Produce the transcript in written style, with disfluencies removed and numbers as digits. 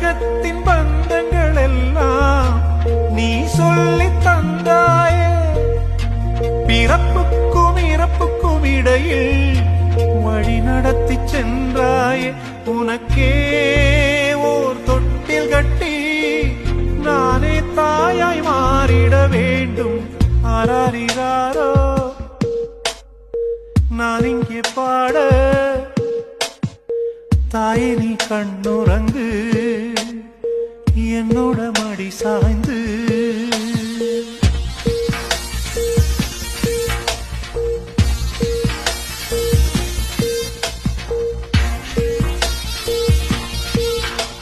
உலகத்தின் பந்தங்கள் எல்லாம் நீ சொல்லி தந்தாயே. பிறப்புக்கும் இறப்புக்கும் இடையில் வழி நடத்தி சென்றாயே. உனக்கே ஓர் தொட்டில் கட்டி நானே தாயாய் மாறிட வேண்டும். ஆராரிராரோ நான் இங்கே பாட, தாயே நீ கண்ணுறங்கு, என்னோட மடி சாய்.